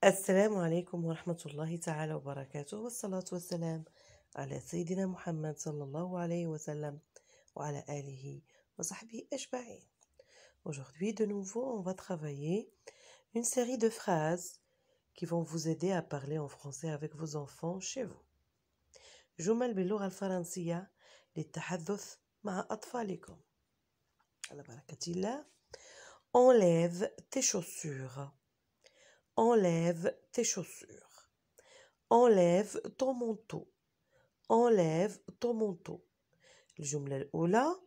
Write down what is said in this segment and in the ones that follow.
السلام عليكم ورحمة الله تعالى وبركاته، والصلاة والسلام على سيدنا محمد صلى الله عليه وسلم وعلى آله وصحبه أجمعين. Aujourd'hui, de nouveau, on va travailler une série de phrases qui vont vous aider à parler en français avec vos enfants chez vous. جمل باللغة الفرنسية للتحدث مع أطفالكم. على بركة الله. Enlève tes chaussures. Enlève tes chaussures. Enlève ton manteau. Enlève ton manteau. الجملة الأولى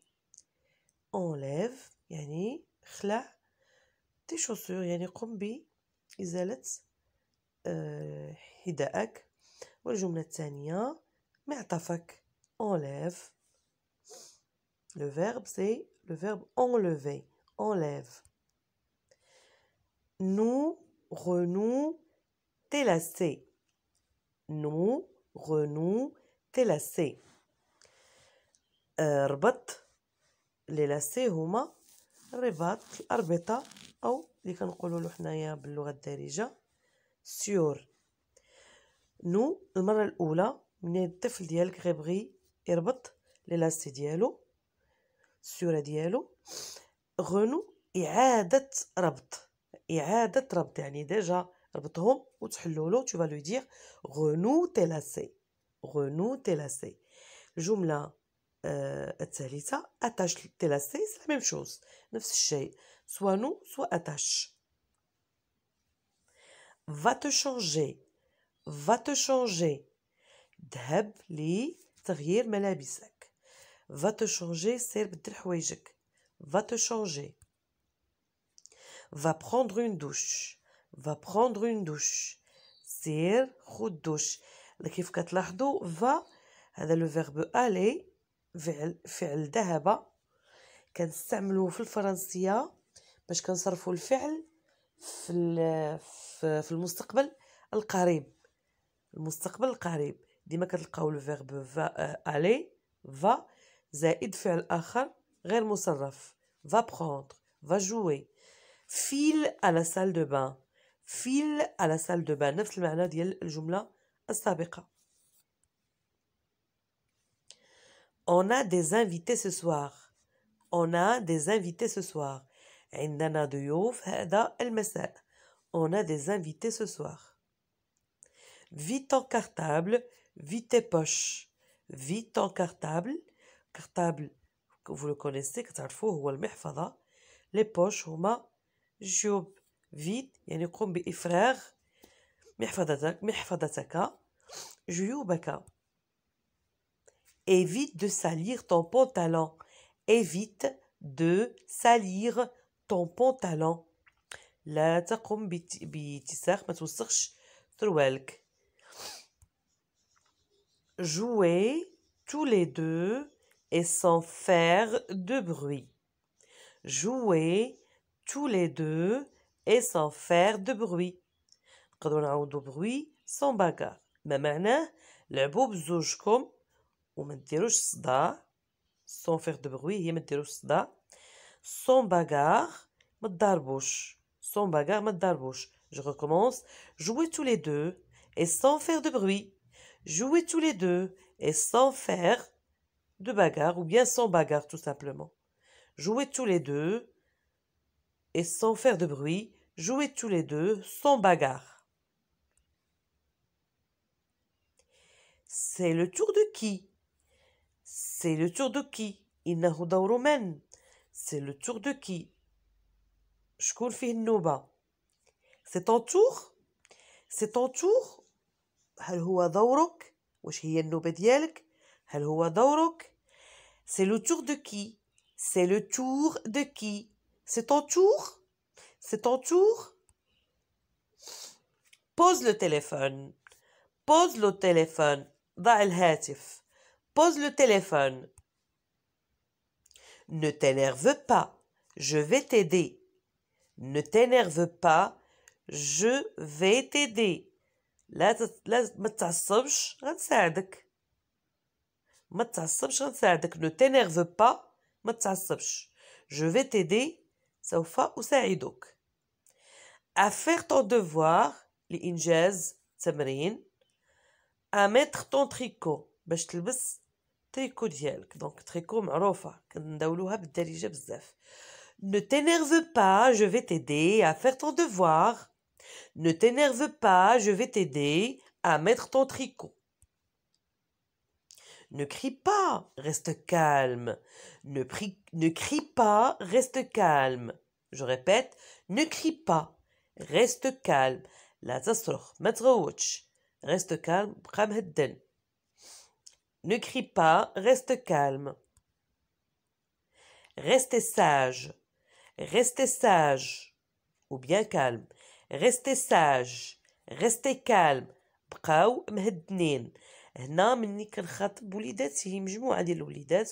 enlève يعني خلع tes chaussures يعني قم بإزالة حذائك. والجملة الثانية معطفك enlève. Le verbe c'est le verbe enlever. Enlève. Nous renouons tes lacets. Nous renouons tes lacets. ربط لي لاسي هما الرباط الأربطة أو اللي كنقولوا له حنايا باللغة الدارجة سيور. نو المرة الأولى من الطفل ديالك غيبغي يربط لي لاسي ديالو السيورة ديالو. غنو إعادة ربط. إعادة ربط يعني ديجا ربطهم وتحلولو tu vas lui dire renoue tes lacets. Renoue tes lacets. الجملة الثالثة attache tes lacets c'est la même chose نفس الشيء soit nous soit attache. Va te changer. Va te changer. ذهب لتغيير ملابسك. Va te changer سير بدل حوايجك. Va te changer. Va prendre une douche. Va prendre une douche. سير خذ دوش. كيف كتلاحظوا va هذا لو فيرب aller فعل ذهب كنستعملوه في الفرنسية باش كنصرفوا الفعل في المستقبل القريب. المستقبل القريب ديما كتلقاو الفيرب aller va زائد فعل آخر غير مصرف va prendre va jouer. file à la salle de bain. file à la salle de bain نفس المعنى ديال الجملة السابقة. On a des invités ce soir. On a des invités ce soir. عندنا ضيوف هذا المساء. On a des invités ce soir. Vis ton cartable, vis tes poches. Vis ton cartable. Cartable, vous le connaissez, كتعرفوه هو المحفظة. Les poches هما الجيوب. Vide يعني قم بإفراغ محفظتك جيوبك. Évite de salir ton pantalon. Évite de salir ton pantalon. لا تقم باتساخ ما توسخش سروالك. Jouer tous les deux et sans faire de bruit. Jouer tous les deux et sans faire de bruit. نقدروا نعوضوا bruit sans bagarre. ما معناه لعبوا بزوجكم وما ديروش صداع. sans faire de bruit هي ما ديروش صداع. sans bagarre ما تضاربوش. sans bagarre ما تضاربوش. Je recommence. Jouez tous les deux et sans faire de bruit. Jouez tous les deux et sans faire de bagarre ou bien sans bagarre tout simplement. Jouez tous les deux et sans faire de bruit. Jouez tous les deux sans bagarre. C'est le tour de qui? C'est le tour de qui? إنه دور من? C'est le tour de qui? شكون فيه النوبة? C'est ton tour? C'est ton tour? هل هو دورك؟ واش هي النوبة ديالك؟ هل هو دورك؟ C'est le tour de qui? C'est le tour de qui? C'est ton tour? C'est ton tour? Pose le téléphone. Pose le téléphone. ضع الهاتف. Pose le téléphone. Ne t'énerve pas. Je vais t'aider. Ne t'énerve pas. Je vais t'aider. لا ما تعصبش غنساعدك. ما تعصبش غنساعدك. Ne t'énerve pas. ما تعصبش. Je vais t'aider. سوف أساعدك. À faire ton devoir لإنجاز تمرين à mettre ton tricot باش تلبس تريكو ديالك. دونك تريكو معروفة كنداولوها بالدارجة بزاف. Ne t'énerve pas, je vais t'aider à faire ton devoir. Ne t'énerve pas, je vais t'aider à mettre ton tricot. Ne crie pas, reste calme. Ne crie pas, reste calme. Je répète, ne crie pas, reste calme. لا تصرخ ما تغوتش. Reste calme, بقى مهدن. Ne crie pas, reste calme. Restez sage. Restez sage. Ou bien calme. Restez sage. Restez calme. بقاو مهدنين. هنا مني كنخاطب وليداتي مجموعة ديال الوليدات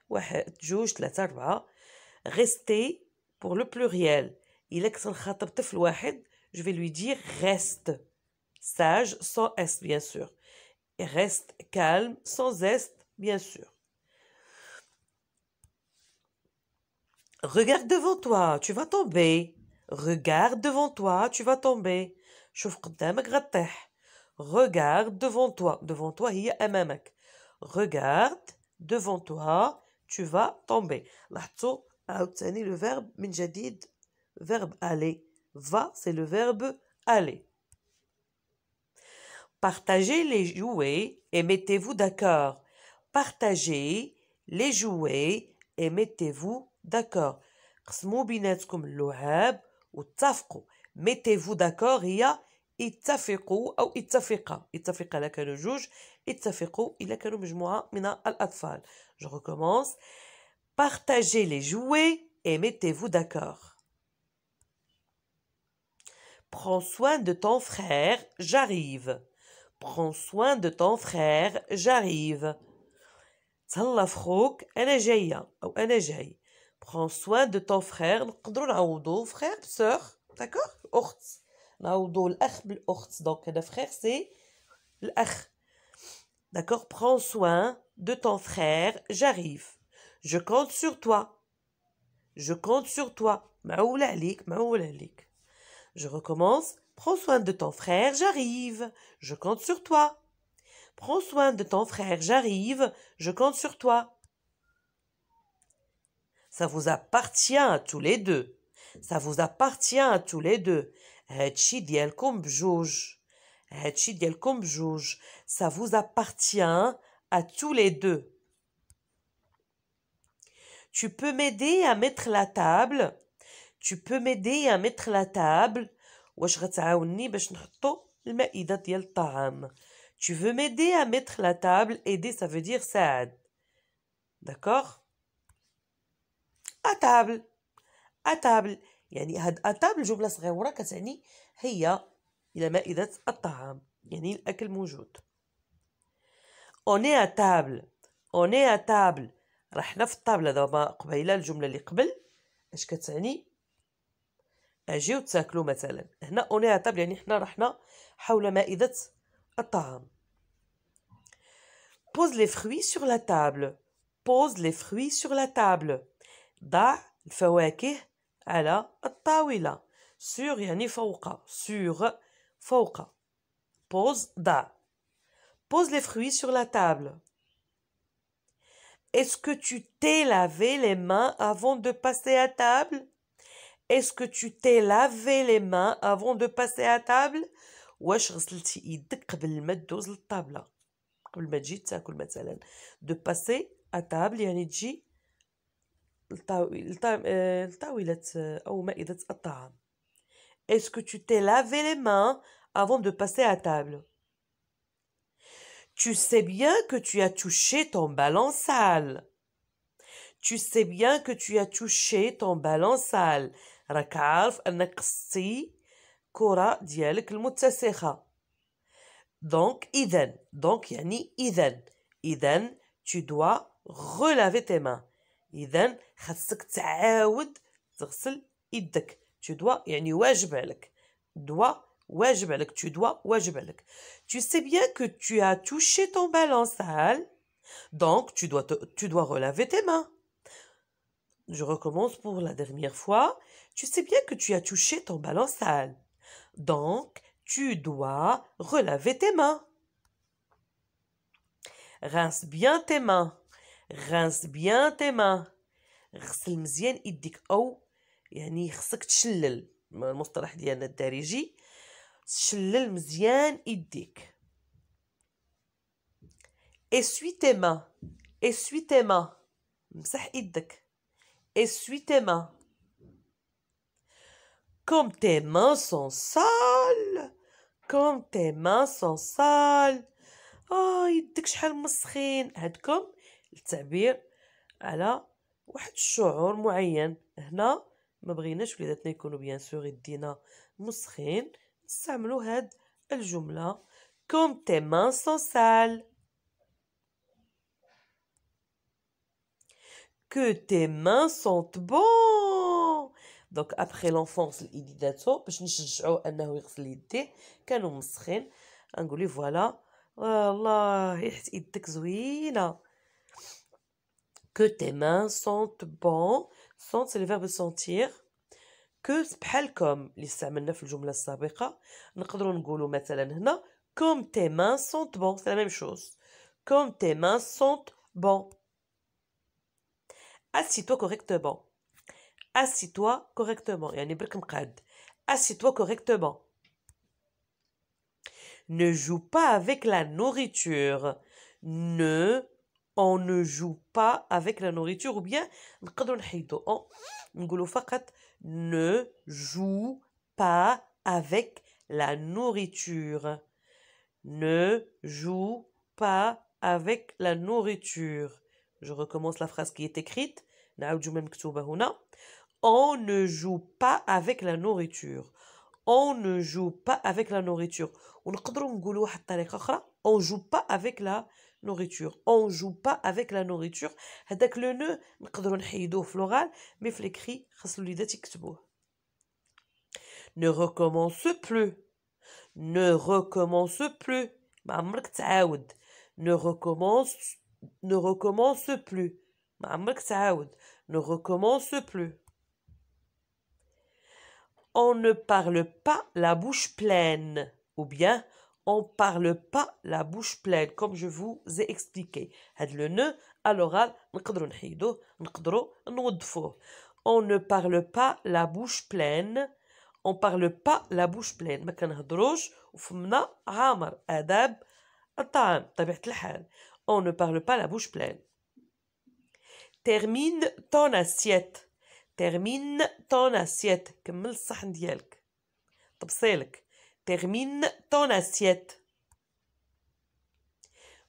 واحد جوج ثلاثة أربعة. Restez pour le pluriel. إلا كنت نخاطب طفل واحد je vais lui dire reste. Sage sans S bien sûr. Et reste calme sans S bien sûr. Regarde devant toi, tu vas tomber. Regarde devant toi, tu vas tomber. شوف قدامك غطيح. Regarde devant toi. Devant toi هي أمامك. Regarde devant toi, tu vas tomber. لاحظتوا عاوتاني le verbe من جديد verbe aller. Va, c'est le verbe aller. Partagez les jouets et mettez-vous d'accord. Partagez les jouets et mettez-vous d'accord. قسموا بيناتكم اللعاب واتفقوا. mettez-vous d'accord هي اتفقوا أو اتفقا. اتفقا إلا كانوا جوج. اتفقوا إلا كانوا مجموعة من الأطفال. Je recommence. Partagez les jouets et mettez-vous d'accord. Prends soin de ton frère, j'arrive. Prends soin de ton frère, j'arrive. تهلا في خوك أنا جاية أو أنا جاي. Prends soin de ton frère. نقدروا نعوضوا frère بسور. D'accord? أخت. نعوضوا الأخ بالأخت. Donc le frère c'est الأخ. D'accord? Prends soin de ton frère, j'arrive. Je compte sur toi. Je compte sur toi. معول عليك معول عليك. Je recommence. Prends soin de ton frère, j'arrive. Je compte sur toi. Prends soin de ton frère, j'arrive. Je compte sur toi. Ça vous appartient à tous les deux. Ça vous appartient à tous les deux. هادشي ديالكم بجوج. هادشي ديالكم بجوج. Ça vous appartient à tous les deux. Tu peux m'aider à mettre la table. Tu peux m'aider à mettre la table. واش غتعاوني باش نحطو المائدة ديال الطعام. Tu veux m'aider à mettre la table. Aider ça veut dire ساعد. D'accord? À table. À table. يعني هاد à table جملة صغيرة كتعني هي إلى مائدة الطعام. يعني الأكل موجود. On est à table. On est à table. رحنا في الطابلة دابا قبيلة الجملة اللي قبل اش كتعني؟ اجيو تاكلوا مثلا. هنا on est à table يعني حنا رحنا حول مائدة الطعام. Pose les fruits sur la table. Pose les fruits sur la table. ضع الفواكه على الطاولة. sur يعني فوق. sur فوق. Pose ضع. Pose les fruits sur la table. Est-ce que tu t'es lavé les mains avant de passer à table? Est-ce que tu t'es lavé les mains avant de passer à table? واش غسلتي يدك قبل ما تدوز للطابلة؟ قبل ما تجي تاكل مثلا. de passer à table يعني تجي لطاولة أو مائدة الطعام. Est-ce que tu t'es lavé les mains avant de passer à table? Tu sais bien que tu as touché ton ballon sale. Tu sais bien que tu as touché ton ballon sale. راك عارف أنك قصتي كرة ديالك المتسخة. Donc إذن. Donc يعني إذن tu dois relaver tes mains. إذن خاصك تعاود تغسل يدك. Tu dois يعني واجب عليك. dois واجب عليك. Tu dois واجب عليك. Tu sais bien que tu as touché ton ballon sale. Donc tu dois relaver tes mains. Je recommence pour la dernière fois. Tu sais bien que tu as touché ton ballon sale. Donc Tu dois relaver tes mains. Rince bien tes mains. Rince bien tes mains. غسل مزيان يديك أو يعني خصك تشلل المصطلح ديالنا الدارجي شلل مزيان يديك. Essuie tes mains. Essuie tes mains. مسح يدك. Essuie tes mains. Comme tes mains sont sales. Comme tes mains sont sales. يدك شحال مسخين. هادكم التعبير على واحد الشعور معين. هنا ما بغيناش وليداتنا يكونوا بيان سور يدينا مسخين نستعملوا هاد الجملة Comme tes mains sont sales. Que tes mains sentent bon. Donc après l'enfance الإيديداتو باش نشجعوه أنه يغسل يديه كانوا مسخين نقول ليه فوالا والله ريحة يدك زوينة. Que tes mains sentent bon. Sent c'est le verbe sentir. Que بحال comme اللي استعملنا في الجملة السابقة نقدروا نقولوا مثلا هنا Comme tes mains sentent bon. C'est la même chose. Comme tes mains sentent bon. Assis-toi correctement. Assis-toi correctement. يعني برك مقعد. Assis-toi correctement. Ne joue pas avec la nourriture. On ne joue pas avec la nourriture. Ou bien نقدروا نحيدوا نقولوا فقط ne joue pas avec la nourriture. Ne joue pas avec la nourriture. Je recommence la phrase qui est écrite. On ne joue pas avec la nourriture. On ne joue pas avec la nourriture. On joue pas avec la nourriture. On joue pas avec la nourriture. هذاك le ne نقدروا نحيدوه في l'oral mais في l'écrit خاص الوليدات يكتبوه. Ne recommence plus. Ne recommence plus. ما عمرك تعاود. Ne recommence plus. ما عمرك تعاود. Ne recommence plus. On ne parle pas la bouche pleine. Ou bien, on parle pas la bouche pleine. Comme je vous ai expliqué. هاد le ne à l'oral نقدروا نحيدوه نقدروا نوظفوه. On ne parle pas la bouche pleine. On parle pas la bouche pleine. ما كنهضروش وفمنا عامر. آداب الطعام طبيعة الحال. On ne parle pas la bouche pleine. Termine ton assiette. Termine ton assiette. كمل الصحن ديالك. طبسيلك. Termine ton assiette.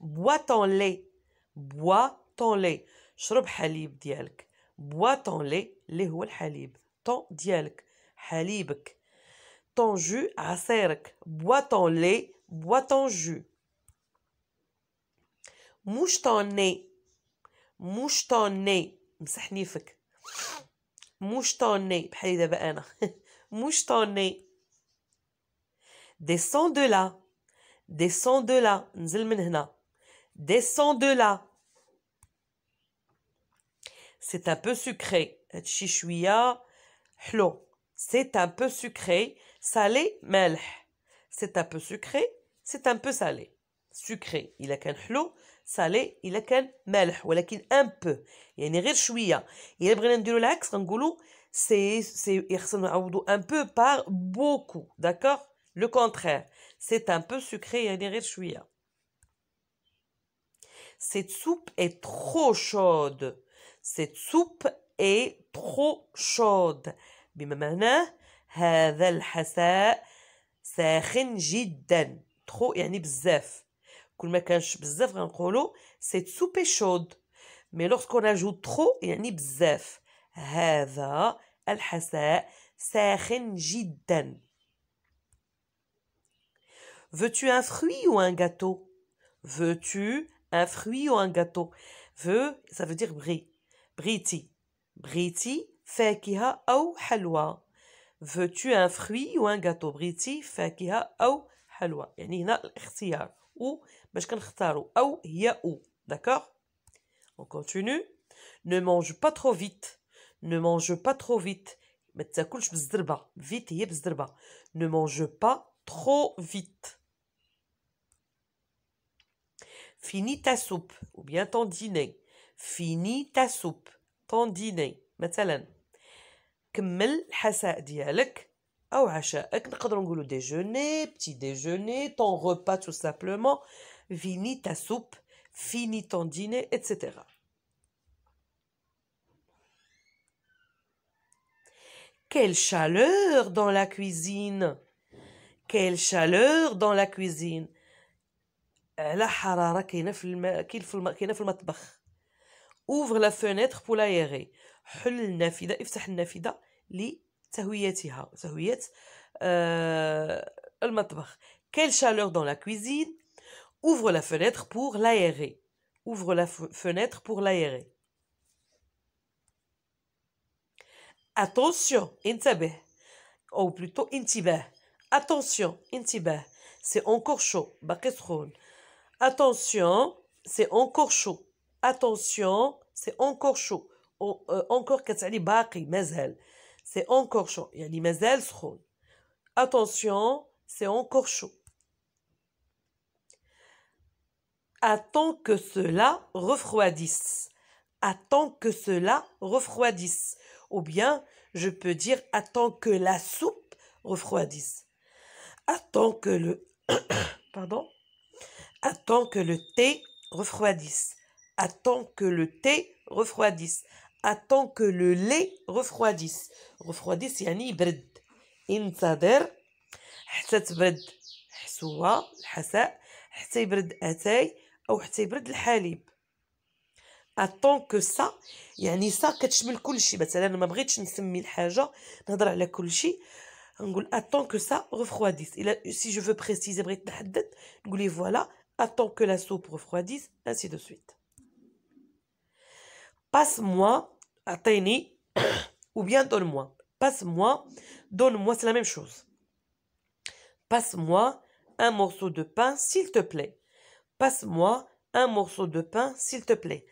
Bois ton lait. Bois ton lait. شرب حليب ديالك. Bois ton lait. اللي هو الحليب. ton ديالك. حليبك. Ton jus عصيرك. Bois ton lait. Bois ton jus. Mouche ton nez. Mouche ton nez. مسح نيفك. Mouche ton nez. بحالي دابا أنا. Mouche ton nez. Descends de là. Descends de là. نزل من هنا. Descends de là. C'est un peu sucré. هادشي شوية حلو. C'est un peu sucré. Salé مالح. C'est un peu sucré. C'est un peu salé. Sucré إلا كان حلو. salé إلا كان مالح ولكن un peu يعني غير شوية. إلا بغينا نديرو العكس غنقولو يخصنا نعوضو un peu par beaucoup. D'accord? Le contraire. C'est un peu sucré يعني غير شوية. Cette soupe est trop chaude. Cette soupe est trop chaude. بما معناه هذا الحساء ساخن جدا. trop يعني بزاف. كل ما كانش بزاف غنقولو cette soupe est chaude. mais lorsqu'on ajoute trop يعني بزاف. هذا الحساء ساخن جدا. Veux-tu un fruit ou un gâteau? Veux-tu un fruit ou un gâteau? Veux, ça veut dire brie. بريتي. بريتي فاكهة أو حلوى. Veux-tu un fruit ou un gâteau? بريتي فاكهة أو حلوى. يعني هنا الاختيار. ou باش كنختاروا أو هي أو. D'accord? On continue. Ne mange pas trop vite. Ne mange pas trop vite. ما تاكلش بالزربة. vite هي بالزربة. Ne mange pas trop vite. Finis ta soupe ou bien ton dîner. Finis ta soupe, ton dîner. مثلا كمل الحساء ديالك أو عشاءك. نقدروا نقولوا déjeuner, petit déjeuner, ton repas tout simplement. Finis ta soupe, finis ton dîner, etc. Quelle chaleur dans la cuisine! Quelle chaleur dans la cuisine! لا حرارة كاينة في المطبخ. Ouvre la fenêtre pour l'aérer. حل النافذة، افتح النافذة لتهويتها، تهوية المطبخ. Quelle chaleur dans la cuisine! Ouvre la fenêtre pour l'aérer. Ouvre la fenêtre pour l'aérer. Attention, انتبه. Ou plutôt انتباه. Attention, انتباه. C'est encore chaud. باقي سخون. Attention, c'est encore chaud. Attention, c'est encore chaud. Encore كتعني باقي مازال. C'est encore chaud. يعني مازال سخون. Attention, c'est encore chaud. Attends que cela refroidisse. Attends que cela refroidisse. Ou bien, je peux dire attends que la soupe refroidisse. Attends que le pardon. Attends que le thé refroidisse. Attends que le thé refroidisse. Attends que le lait refroidisse. refroidisse يعني يبرد. انتظر حتى تبرد حسوة الحساء، حتى يبرد أتاي أو حتى يبرد الحليب. Attends que ça يعني ça كتشمل كل شيء. مثلا ما بغيتش نسمي الحاجة نهضر على كل شيء، نقول attends que ça refroidisse. Si je veux préciser بغيت نحدد نقولي voilà attends que la soupe refroidisse, ainsi de suite. Passe-moi, أعطيني ou bien donne-moi. Passe-moi, donne-moi, c'est la même chose. Passe-moi un morceau de pain s'il te plaît. Passe-moi un morceau de pain s'il te plaît.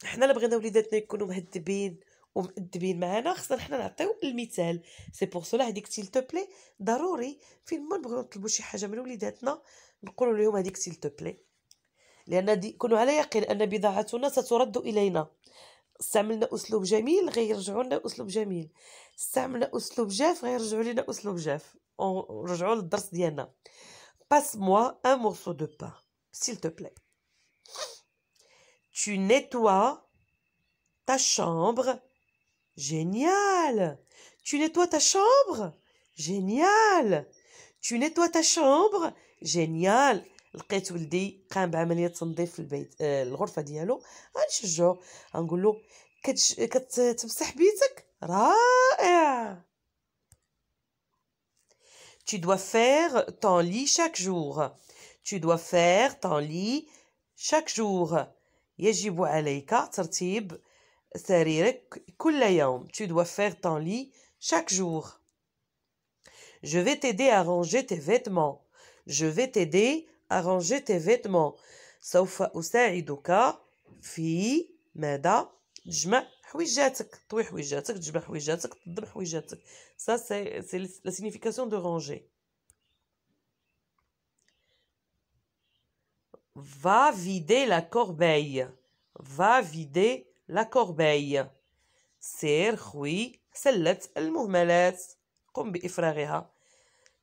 حنا اللي بغينا وليداتنا يكونوا مهذبين ومؤدبين معنا خصنا حنا نعطيو المثال. سي بور سولا هذيك سيل تو بلي ضروري فين ما نبغيو نطلبوا شي حاجه من وليداتنا نقولوا لهم هذيك سيل تو بلي، لان كونوا على يقين ان بضاعتنا سترد الينا. استعملنا اسلوب جميل غيرجعوا لنا اسلوب جميل، استعملنا اسلوب جاف غيرجعوا لنا اسلوب جاف. نرجعوا للدرس ديالنا. Passe-moi un morceau de pain s'il te plaît. Tu nettoies ta chambre. Génial! Tu nettoies ta chambre? Génial! Tu nettoies ta chambre? Génial! لقيت ولدي قام بعملية تنظيف في البيت الغرفة ديالو، غنشجعو غنقولو كتمسح بيتك؟ رائع! Tu dois faire ton lit chaque jour. Tu dois faire ton lit chaque jour. يجب عليك ترتيب سريرك كل يوم. Tu dois faire ton lit chaque jour. Je vais t'aider à ranger tes vêtements. Je vais t'aider à ranger tes vêtements. سوف أساعدك في ماذا؟ تجمع حويجاتك، تطوي حويجاتك، تجمع حويجاتك، تنظم حويجاتك. Ça c'est la signification de ranger. Va vider la corbeille. Va vider la corbeille. سير خوي سلة المهملات، قم بإفراغها.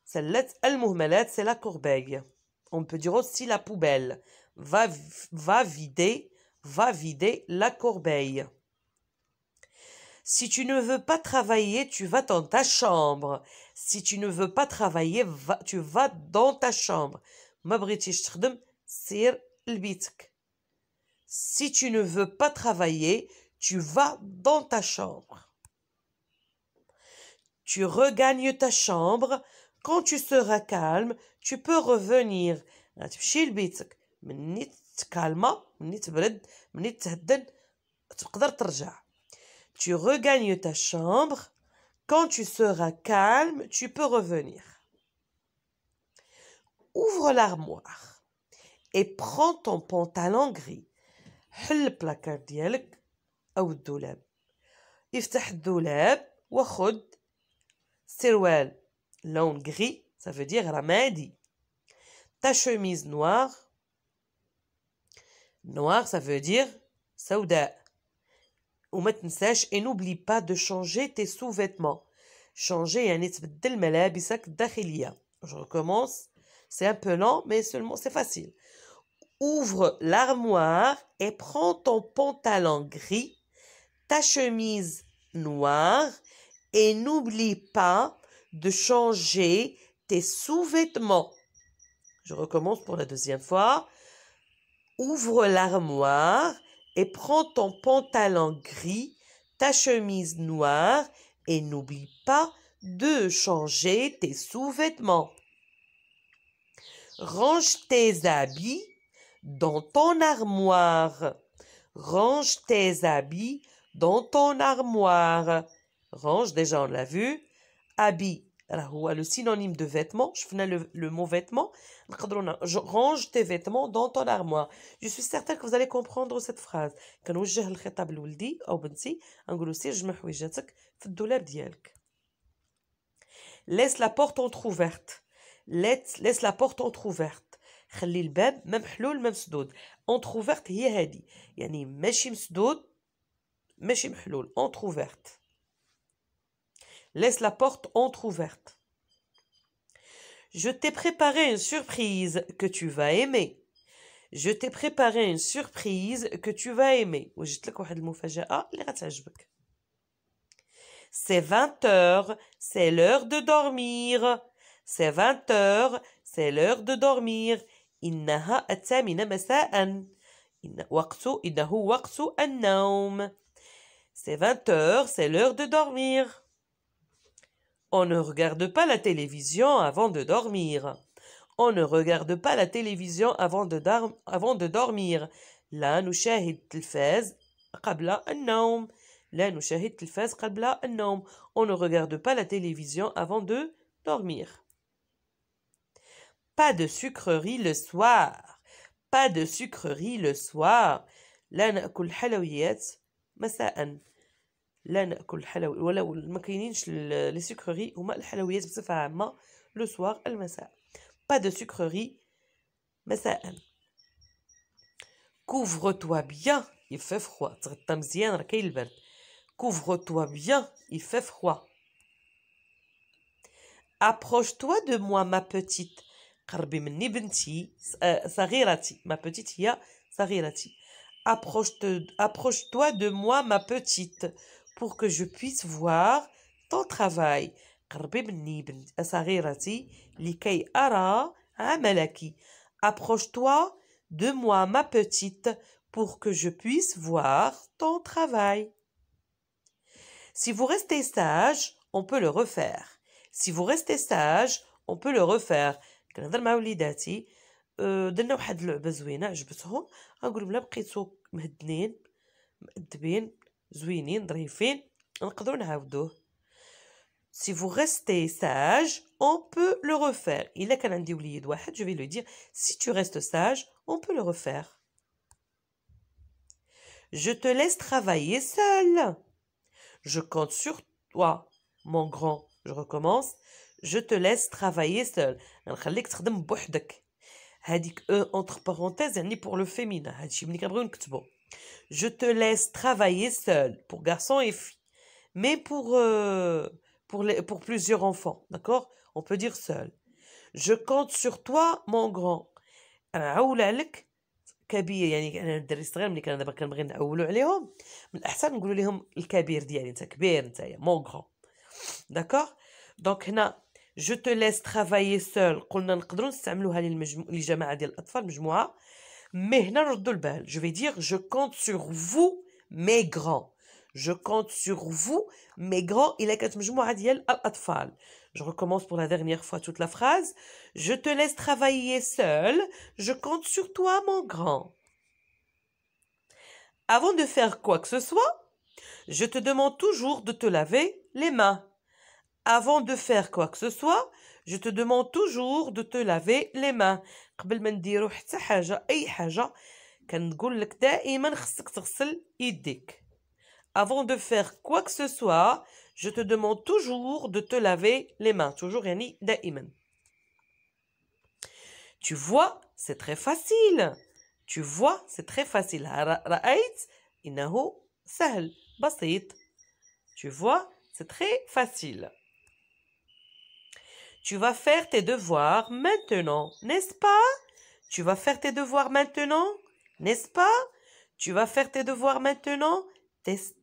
سلة المهملات c'est la corbeille. On peut dire aussi la poubelle. Va vider la corbeille. Si tu ne veux pas travailler, tu vas dans ta chambre. Si tu ne veux pas travailler, tu vas dans ta chambre. ما بغيتيش تخدم سير لبيتك. Si tu ne veux pas travailler, tu vas dans ta chambre. Tu regagnes ta chambre. Quand tu seras calme, tu peux revenir. غتمشي لبيتك مني تكالما، مني تبرد، مني تهدن تقدر ترجع. Tu regagnes ta chambre. Quand tu seras calme, tu peux revenir. Ouvre l'armoire et prends ton pantalon gris. حل البلاكار ديالك أو الدولاب. افتح الدولاب وخد سروال لون غري ça veut dire رمادي. Ta chemise noire. Noir, ça veut dire سوداء. وما تنساش et n'oublie pas de changer tes sous-vêtements. Changer يعني تبدل ملابسك الداخلية. Je recommence. C'est un peu lent, mais seulement c'est facile. Ouvre l'armoire et prends ton pantalon gris, ta chemise noire et n'oublie pas de changer tes sous-vêtements. Je recommence pour la deuxième fois. Ouvre l'armoire et prends ton pantalon gris, ta chemise noire et n'oublie pas de changer tes sous-vêtements. Range tes habits dans ton armoire. Range tes habits dans ton armoire. Range, déjà on l'a vu. Habit, le synonyme de vêtements. Je finis le mot vêtements. Range tes vêtements dans ton armoire. Je suis certaine que vous allez comprendre cette phrase. كنوجه الخطاب لولدي أو بنتي نقول سير جمع حويجاتك في الدولاب ديالك. Laisse la porte entrouverte. Laisse la porte entrouverte. خلي الباب ما محلول ما مسدود. entrouverte هي هذه. يعني ماشي مسدود ماشي محلول. entrouverte. Laisse la porte entrouverte. Je t'ai préparé une surprise que tu vas aimer. Je t'ai préparé une surprise que tu vas aimer. وجدت لك واحد المفاجأة اللي غتعجبك. C'est 20 heures, c'est l'heure de dormir. C'est 20 heures, c'est l'heure de dormir. إنها الثامنة مساء. إنه وقت النوم. C'est 20 heures, c'est l'heure de dormir. On ne regarde pas la télévision avant de dormir. On ne regarde pas la télévision avant de dormir. لا نشاهد التلفاز قبل النوم. لا نشاهد التلفاز قبل النوم. On ne regarde pas la télévision avant de dormir. Pas de sucreries le soir. Pas de sucreries le soir. لا نأكل حلويات مساء. لا نأكل الحلويات ولو ما كاينينش لي سكرري هما الحلويات بصفة عامة لو سوار المساء. Pas de sucreries مساء. Couvre-toi bien, il fait froid. تغطى مزيان راه كاين البرد. Couvre-toi bien, il fait froid. Approche-toi de moi ma petite. قربي مني بنتي صغيرتي. Ma petite هي صغيرتي. Approche-toi de moi ma petite pour que je puisse voir ton travail. قربي مني صغيرتي لكي أرى عملك. Approche-toi de moi ma petite pour que je puisse voir ton travail. Si vous restez sage, on peut le refaire. Si vous restez sage, on peut le refaire. كنهضر مع وليداتي درنا واحد اللعبة زوينة عجبتهم غنقول لهم لا بقيتو مهدنين مأدبين زوينين ظريفين نقدروا نعاودوه. Si vous restez sage, on peut le refaire. إلا كان عندي وليد واحد je vais lui dire si tu restes sage, on peut le refaire. Je te laisse travailler seul. Je compte sur toi, mon grand. Je recommence. Je te laisse travailler seul. غنخليك تخدم بوحدك. هذيك entre parenthèses يعني pour le féminin. هادشي ملي كنبغيو نكتبو. Je te laisse travailler seul pour garçons et filles. Mais pour plusieurs enfants, d'accord? On peut dire seul. Je compte sur toi, mon grand. عول عليك كبير يعني انا الدري الصغير ملي كان دابا كنبغي نعولوا عليهم من الاحسن نقولوا لهم الكبير ديالي انت كبير نتايا مون غران داكوغ. دونك هنا جو te laisse travailler seul قلنا نقدروا نستعملوها لجماعه ديال الاطفال مجموعه مي هنا نردوا البال جو في دير جو compte sur vous mes grands. Je compte sur vous mes grands الا كانت مجموعه ديال الاطفال. Je recommence pour la dernière fois toute la phrase. Je te laisse travailler seul. Je compte sur toi, mon grand. Avant de faire quoi que ce soit, je te demande toujours de te laver les mains. Avant de faire quoi que ce soit, je te demande toujours de te laver les mains. قبل ما نديرو حتى حاجة أي حاجة كنقول لك دائما خصك تغسل يديك. Avant de faire quoi que ce soit, je te demande toujours de te laver les mains. Toujours يعني دائما. Tu vois, c'est très facile. Tu vois, c'est très facile. رأيت إنه سهل بسيط. Tu vois, c'est très facile. Tu vas faire tes devoirs maintenant, n'est-ce pas? Tu vas faire tes devoirs maintenant, n'est-ce pas? Tu vas faire tes devoirs maintenant,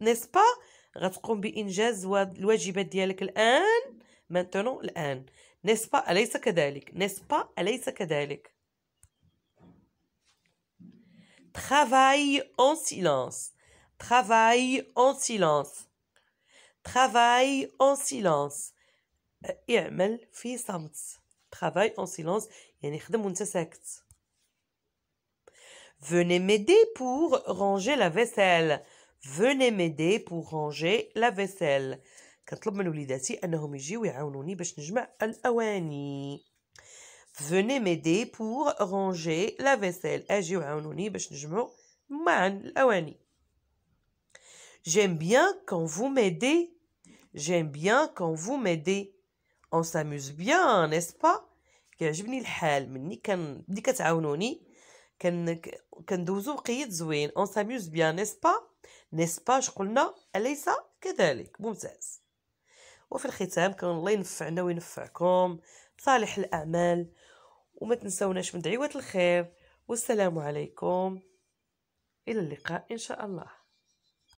n'est-ce pas? غتقوم بإنجاز الواجبات ديالك الآن. maintenant الآن. n'est-ce pas أليس كذلك؟ n'est-ce pas أليس كذلك؟ Travaille en silence. Travaille en silence. Travaille en silence. اعمل في صمت. Travaille en silence يعني خدم وانت ساكت. Venez m'aider pour ranger la vaisselle. Venez m'aider pour ranger la vaisselle. كنطلب من وليداتي انهم يجيو يعاونوني باش نجمع الاواني. Venez m'aider pour ranger la vaisselle. اجيو عاونوني باش نجمعوا معا الاواني. J'aime bien quand vous m'aidez. J'aime bien quand vous m'aidez. On s'amuse bien, n'est-ce pas? كيعجبني الحال ملي كتعاونوني كندوزو وقيت زوين. On s'amuse bien, n'est-ce pas? n'est-ce pas قلنا أليس كذلك؟ ممتاز. وفي الختام كان الله ينفعنا وينفعكم صالح الأعمال وما تنسوناش من دعوات الخير. والسلام عليكم، إلى اللقاء إن شاء الله.